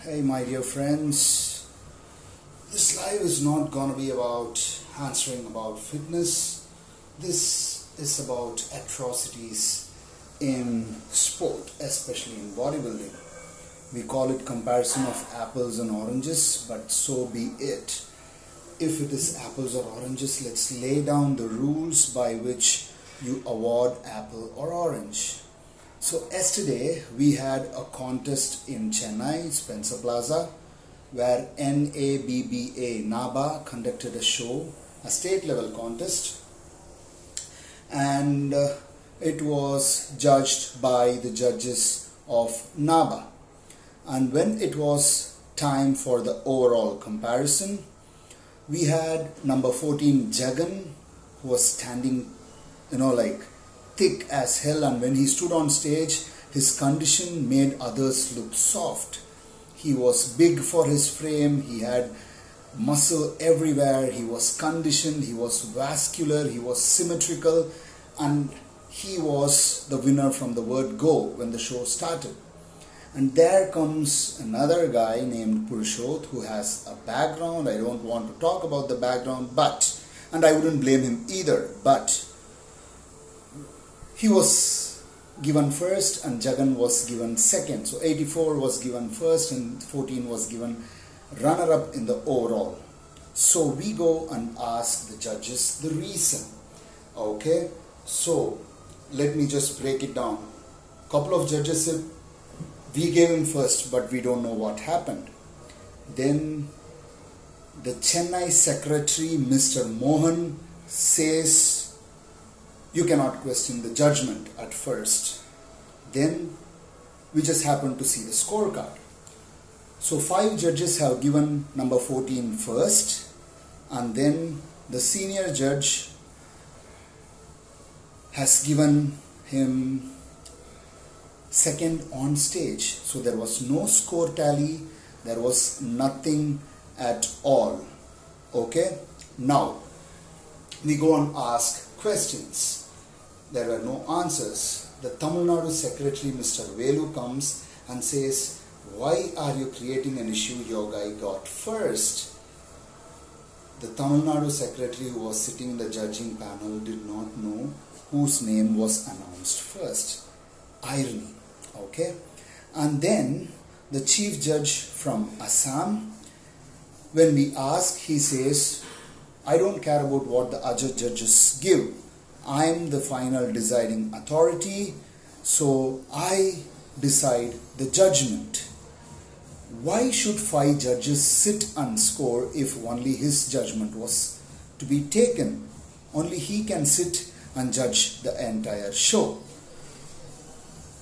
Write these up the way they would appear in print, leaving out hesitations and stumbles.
Hey my dear friends, this live is not gonna be about answering about fitness. This is about atrocities in sport, especially in bodybuilding. We call it comparison of apples and oranges, but so be it. If it is apples or oranges, let's lay down the rules by which you award apple or orange. So yesterday we had a contest in Chennai, Spencer Plaza, where Nabba conducted a show, a state level contest, and it was judged by the judges of Nabba. And when it was time for the overall comparison, we had number 14 Jagan, who was standing, thick as hell, and when he stood on stage, his condition made others look soft. He was big for his frame, he had muscle everywhere, he was conditioned, he was vascular, he was symmetrical, and he was the winner from the word go when the show started. And there comes another guy named Purushot who has a background. I don't want to talk about the background, and I wouldn't blame him either, but he was given first and Jagan was given second. So 84 was given first and 14 was given runner-up in the overall. So we go and ask the judges the reason. Okay, so let me just break it down. Couple of judges said, we gave him first, but we don't know what happened. Then the Chennai secretary, Mr. Mohan, says, you cannot question the judgment at first. Then we just happen to see the scorecard. So 5 judges have given number 14 first, and then the senior judge has given him second on stage. So there was no score tally, there was nothing at all. Okay, now we go and ask questions. There were no answers. The Tamilnadu secretary, Mr. Velu, comes and says, why are you creating an issue? Your guy got first. The Tamilnadu secretary who was sitting in the judging panel did not know whose name was announced first. Irony. Okay. And then the chief judge from Assam, when we ask, he says, I don't care about what the other judges give. I am the final deciding authority, so I decide the judgment. Why should 5 judges sit and score if only his judgment was to be taken? Only he can sit and judge the entire show.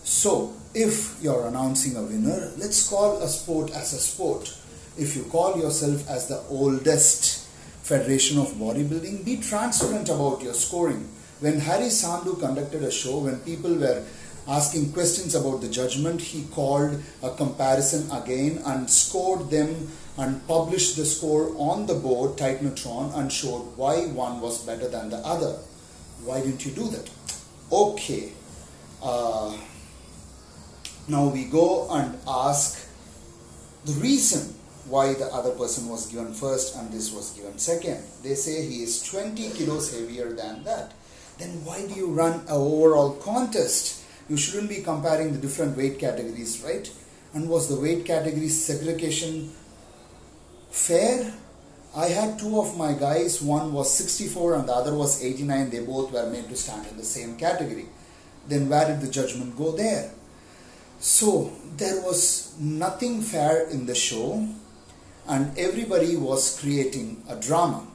So, if you're announcing a winner, let's call a sport as a sport. If you call yourself as the oldest federation of bodybuilding, be transparent about your scoring. When Harry Sandhu conducted a show, when people were asking questions about the judgment, he called a comparison again and scored them and published the score on the board, Titanotron, and showed why one was better than the other. Why didn't you do that? Okay. Now we go and ask the reason why the other person was given first and this was given second. They say he is 20 kilos heavier than that. Then why do you run an overall contest? You shouldn't be comparing the different weight categories, right? And was the weight category segregation fair? I had 2 of my guys, one was 64 and the other was 89. They both were made to stand in the same category. Then where did the judgment go there? So there was nothing fair in the show and everybody was creating a drama.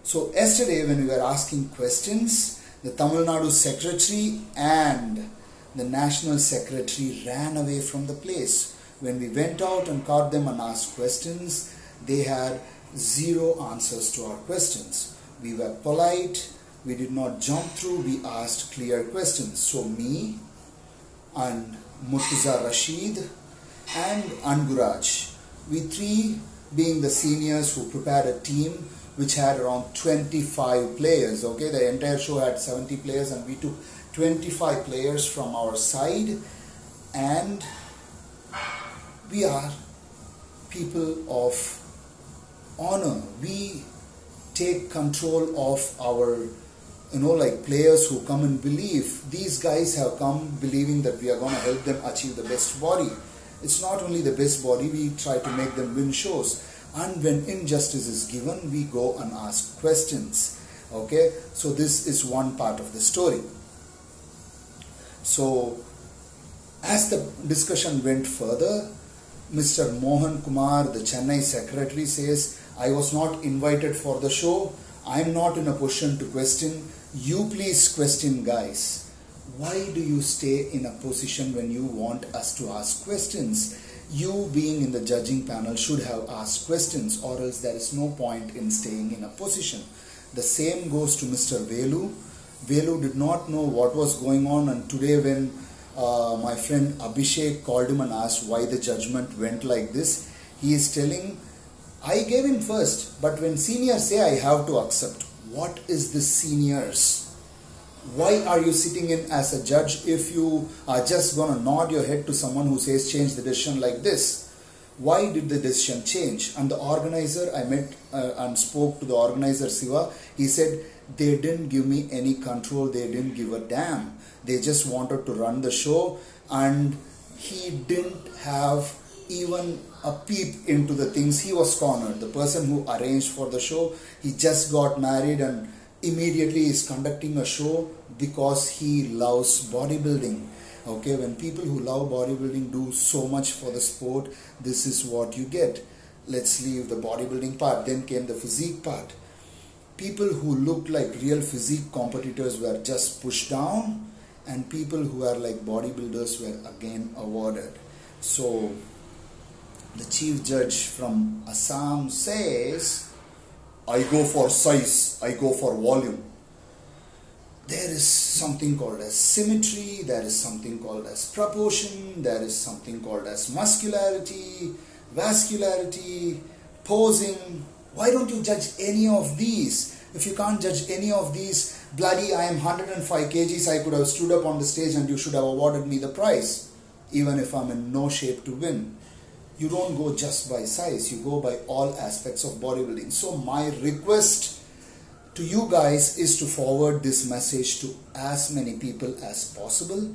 So yesterday when we were asking questions, the Tamil Nadu secretary and the national secretary ran away from the place. When we went out and caught them and asked questions, they had 0 answers to our questions. We were polite, we did not jump through, we asked clear questions. So me and Murtaza Rashid and Anguraj, we 3 being the seniors who prepared a team which had around 25 players. Okay, the entire show had 70 players and we took 25 players from our side and we are people of honor. We take control of our, like players who come and believe. These guys have come believing that we are going to help them achieve the best body. It's not only the best body, we try to make them win shows. And when injustice is given, we go and ask questions. Okay, so this is one part of the story. So as the discussion went further, Mr. Mohan Kumar, the Chennai secretary, says, I was not invited for the show. I am not in a position to question. You please question, guys. Why do you stay in a position when you want us to ask questions? You being in the judging panel should have asked questions, or else there is no point in staying in a position. The same goes to Mr. Velu. Velu did not know what was going on, and today when my friend Abhishek called him and asked why the judgment went like this, he is telling, I gave in first, but when seniors say, I have to accept. What is this seniors? Why are you sitting in as a judge if you are just going to nod your head to someone who says change the decision like this? Why did the decision change? And the organizer, I met and spoke to the organizer Siva. He said they didn't give me any control. They didn't give a damn. They just wanted to run the show, and he didn't have even a peep into the things. He was cornered. The person who arranged for the show, he just got married and immediately is conducting a show because he loves bodybuilding. Okay, when people who love bodybuilding do so much for the sport, this is what you get. Let's leave the bodybuilding part. Then came the physique part. People who looked like real physique competitors were just pushed down, and people who are like bodybuilders were again awarded. So the chief judge from Assam says, I go for size, I go for volume. There is something called as symmetry, there is something called as proportion, there is something called as muscularity, vascularity, posing. Why don't you judge any of these? If you can't judge any of these, bloody I am 105 kgs, I could have stood up on the stage and you should have awarded me the prize, even if I'm in no shape to win. You don't go just by size, you go by all aspects of bodybuilding. So my request to you guys is to forward this message to as many people as possible.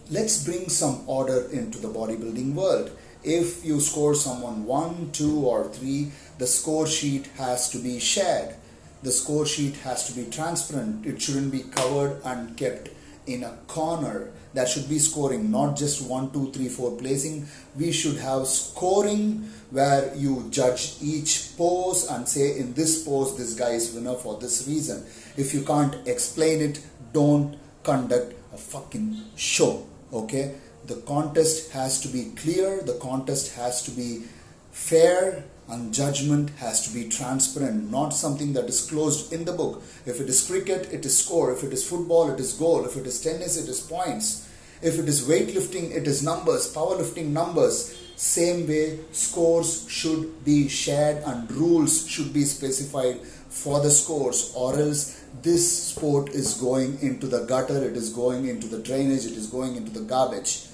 Let's bring some order into the bodybuilding world. If you score someone 1, 2 or 3, the score sheet has to be shared. The score sheet has to be transparent. It shouldn't be covered and kept in a corner. That should be scoring, not just 1, 2, 3, 4 placing. We should have scoring where you judge each pose and say in this pose this guy is winner for this reason. If you can't explain it, don't conduct a fucking show. Okay, the contest has to be clear, the contest has to be fair, and judgment has to be transparent, not something that is closed in the book. If it is cricket, it is score. If it is football, it is goal. If it is tennis, it is points. If it is weightlifting, it is numbers, powerlifting numbers. Same way, scores should be shared and rules should be specified for the scores, or else this sport is going into the gutter, it is going into the drainage, it is going into the garbage.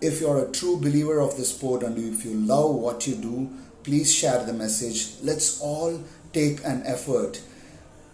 If you are a true believer of the sport and if you love what you do, please share the message. Let's all take an effort.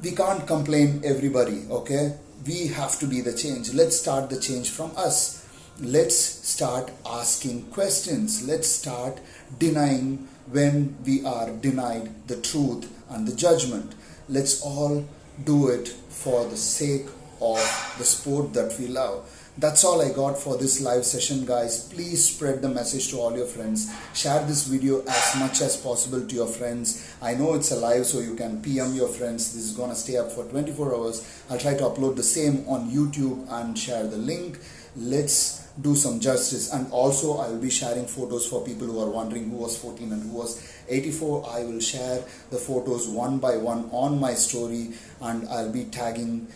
We can't complain everybody, okay? We have to be the change. Let's start the change from us. Let's start asking questions. Let's start denying when we are denied the truth and the judgment. Let's all do it for the sake of the sport that we love. That's all I got for this live session, guys. Please spread the message to all your friends. Share this video as much as possible to your friends. I know it's a live, so you can PM your friends. This is gonna stay up for 24 hours. I'll try to upload the same on YouTube and share the link. Let's do some justice. And also I will be sharing photos for people who are wondering who was 14 and who was 84. I will share the photos one by one on my story, and I'll be tagging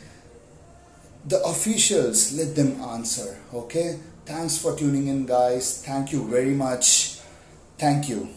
the officials. Let them answer. Okay, thanks for tuning in, guys. Thank you very much. Thank you.